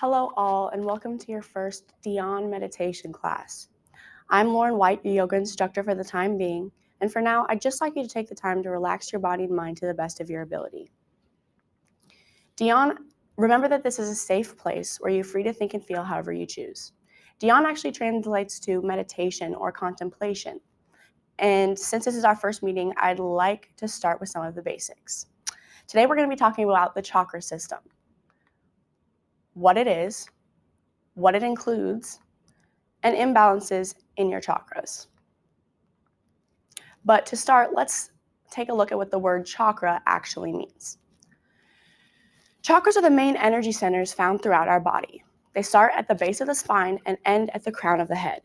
Hello all, and welcome to your first Dion meditation class. I'm Lauren White, your yoga instructor for the time being, and for now, I'd just like you to take the time to relax your body and mind to the best of your ability. Dion, remember that this is a safe place where you're free to think and feel however you choose. Dion actually translates to meditation or contemplation, and since this is our first meeting, I'd like to start with some of the basics. Today, we're going to be talking about the chakra system, what it is, what it includes, and imbalances in your chakras. But to start, let's take a look at what the word chakra actually means. Chakras are the main energy centers found throughout our body. They start at the base of the spine and end at the crown of the head.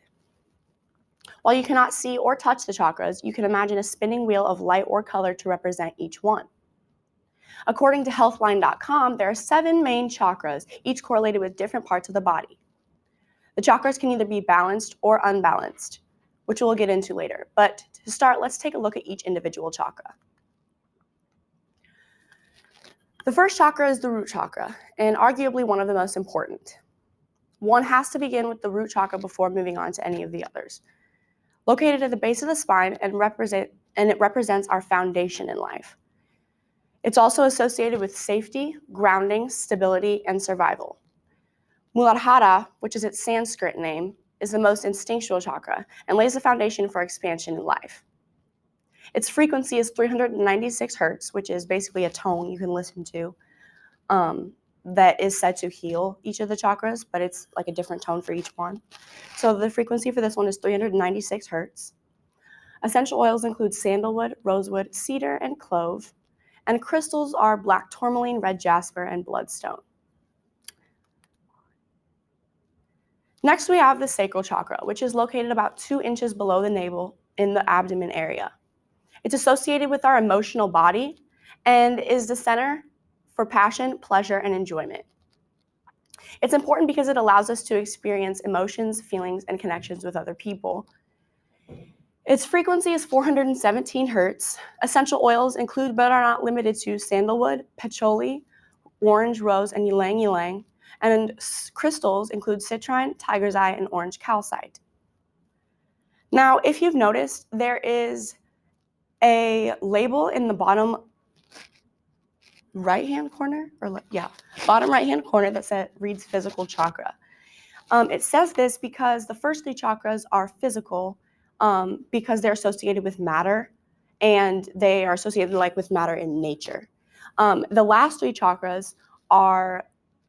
While you cannot see or touch the chakras, you can imagine a spinning wheel of light or color to represent each one. According to healthline.com, there are 7 main chakras, each correlated with different parts of the body. The chakras can either be balanced or unbalanced, which we'll get into later. But to start, let's take a look at each individual chakra. The first chakra is the root chakra, and arguably one of the most important. One has to begin with the root chakra before moving on to any of the others. Located at the base of the spine and it represents our foundation in life. It's also associated with safety, grounding, stability, and survival. Muladhara, which is its Sanskrit name, is the most instinctual chakra and lays the foundation for expansion in life. Its frequency is 396 hertz, which is basically a tone you can listen to that is said to heal each of the chakras, but it's like a different tone for each one. So the frequency for this one is 396 hertz. Essential oils include sandalwood, rosewood, cedar, and clove. And crystals are black tourmaline, red jasper, and bloodstone. Next, we have the sacral chakra, which is located about 2 inches below the navel in the abdomen area. It's associated with our emotional body and is the center for passion, pleasure, and enjoyment. It's important because it allows us to experience emotions, feelings, and connections with other people. Its frequency is 417 hertz. Essential oils include but are not limited to sandalwood, patchouli, orange, rose, and ylang ylang. And crystals include citrine, tiger's eye, and orange calcite. Now, if you've noticed, there is a label in the bottom right-hand corner, bottom right-hand corner that reads physical chakra. It says this because the first 3 chakras are physical because they're associated with matter, and they are associated with matter in nature. The last 3 chakras are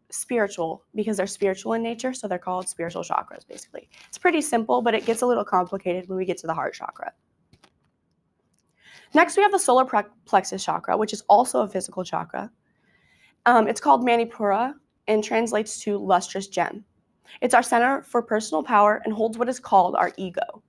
spiritual because they're spiritual in nature, so they're called spiritual chakras, basically. It's pretty simple, but it gets a little complicated when we get to the heart chakra. Next, we have the solar plexus chakra, which is also a physical chakra. It's called Manipura and translates to lustrous gem. It's our center for personal power and holds what is called our ego.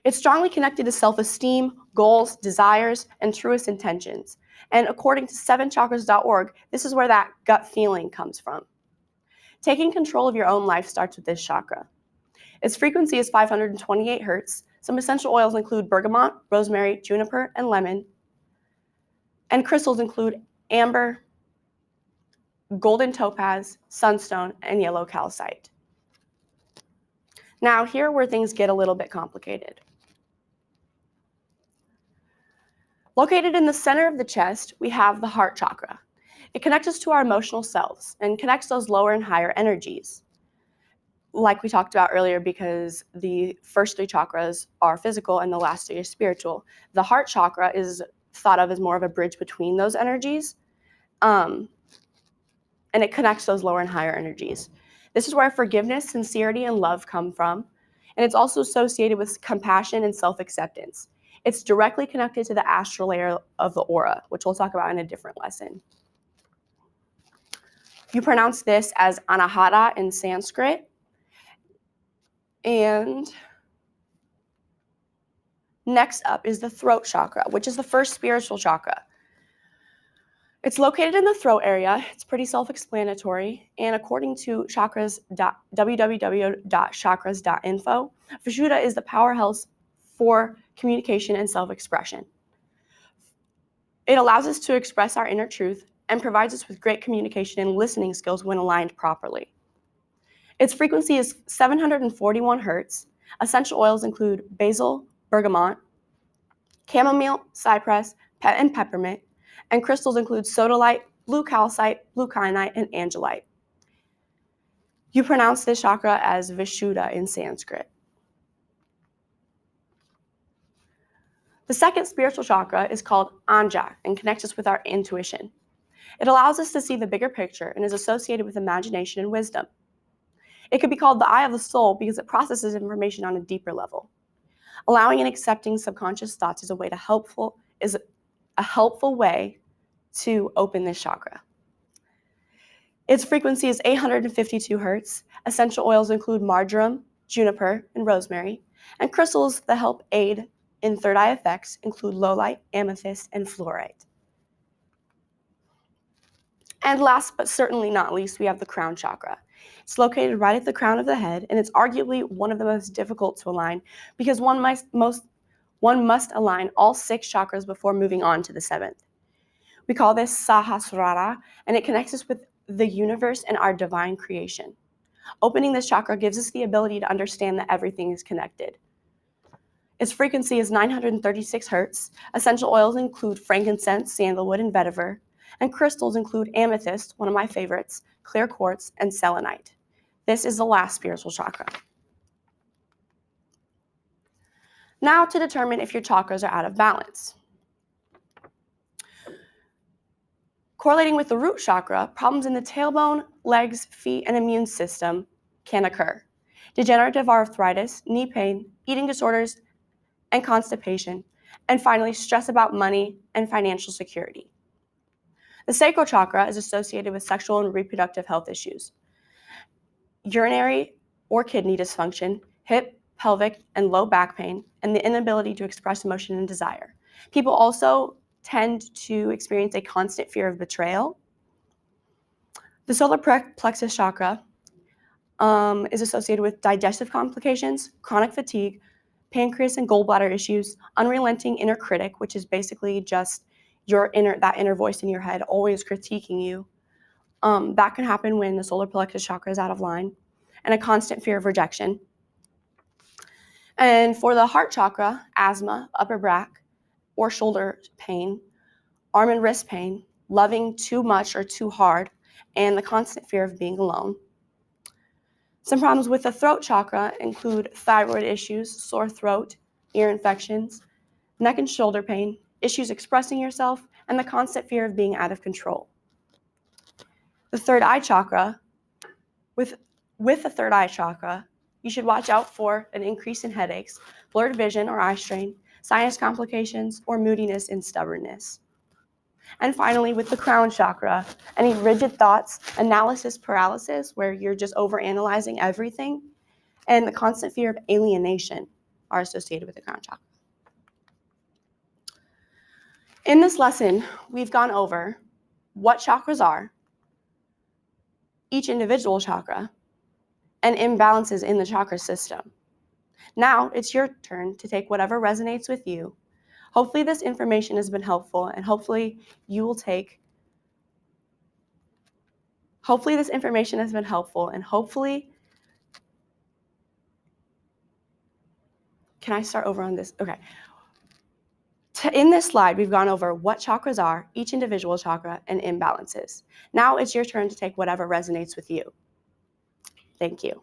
It's strongly connected to self-esteem, goals, desires, and truest intentions. And according to 7chakras.org, this is where that gut feeling comes from. Taking control of your own life starts with this chakra. Its frequency is 528 hertz. Some essential oils include bergamot, rosemary, juniper, and lemon. And crystals include amber, golden topaz, sunstone, and yellow calcite. Now, here where things get a little bit complicated. Located in the center of the chest, we have the heart chakra. It connects us to our emotional selves and connects those lower and higher energies. Like we talked about earlier, because the first 3 chakras are physical and the last 3 are spiritual. The heart chakra is thought of as more of a bridge between those energies, and it connects those lower and higher energies. This is where forgiveness, sincerity, and love come from, and it's also associated with compassion and self-acceptance. It's directly connected to the astral layer of the aura, which we'll talk about in a different lesson. You pronounce this as anahata in Sanskrit. And next up is the throat chakra, which is the first spiritual chakra. It's located in the throat area. It's pretty self-explanatory. And according to www.chakras.info, Vishuddha is the powerhouse for communication and self-expression. It allows us to express our inner truth and provides us with great communication and listening skills when aligned properly. Its frequency is 741 hertz. Essential oils include basil, bergamot, chamomile, cypress, and peppermint, and crystals include sodalite, blue calcite, blue kyanite, and angelite. You pronounce this chakra as Vishuddha in Sanskrit. The second spiritual chakra is called Anja and connects us with our intuition. It allows us to see the bigger picture and is associated with imagination and wisdom. It could be called the eye of the soul because it processes information on a deeper level. Allowing and accepting subconscious thoughts is a helpful way to open this chakra. Its frequency is 852 hertz. Essential oils include marjoram, juniper, and rosemary, and crystals that help aid in third eye effects include lowlight, amethyst, and fluorite. And last but certainly not least, we have the crown chakra. It's located right at the crown of the head, and it's arguably one of the most difficult to align because one must align all 6 chakras before moving on to the 7th. We call this Sahasrara, and it connects us with the universe and our divine creation. Opening this chakra gives us the ability to understand that everything is connected. Its frequency is 936 hertz. Essential oils include frankincense, sandalwood, and vetiver. And crystals include amethyst, one of my favorites, clear quartz, and selenite. This is the last spiritual chakra. Now to determine if your chakras are out of balance. Correlating with the root chakra, problems in the tailbone, legs, feet, and immune system can occur. Degenerative arthritis, knee pain, eating disorders, and constipation, and finally, stress about money and financial security. The sacral chakra is associated with sexual and reproductive health issues, urinary or kidney dysfunction, hip, pelvic, and low back pain, and the inability to express emotion and desire. People also tend to experience a constant fear of betrayal. The solar plexus chakra is associated with digestive complications, chronic fatigue, pancreas and gallbladder issues, unrelenting inner critic, which is basically just that inner voice in your head always critiquing you. That can happen when the solar plexus chakra is out of line, and a constant fear of rejection. And for the heart chakra, asthma, upper back or shoulder pain, arm and wrist pain, loving too much or too hard, and the constant fear of being alone. Some problems with the throat chakra include thyroid issues, sore throat, ear infections, neck and shoulder pain, issues expressing yourself, and the constant fear of being out of control. The third eye chakra, with the third eye chakra, you should watch out for an increase in headaches, blurred vision or eye strain, sinus complications, or moodiness and stubbornness. And finally, with the crown chakra, any rigid thoughts, analysis paralysis, where you're just overanalyzing everything, and the constant fear of alienation are associated with the crown chakra. In this lesson, we've gone over what chakras are, each individual chakra, and imbalances in the chakra system. Now it's your turn to take whatever resonates with you. Hopefully this information has been helpful, and hopefully this information has been helpful, and hopefully, can I start over on this? Okay. In this slide, we've gone over what chakras are, each individual chakra, and imbalances. Now it's your turn to take whatever resonates with you. Thank you.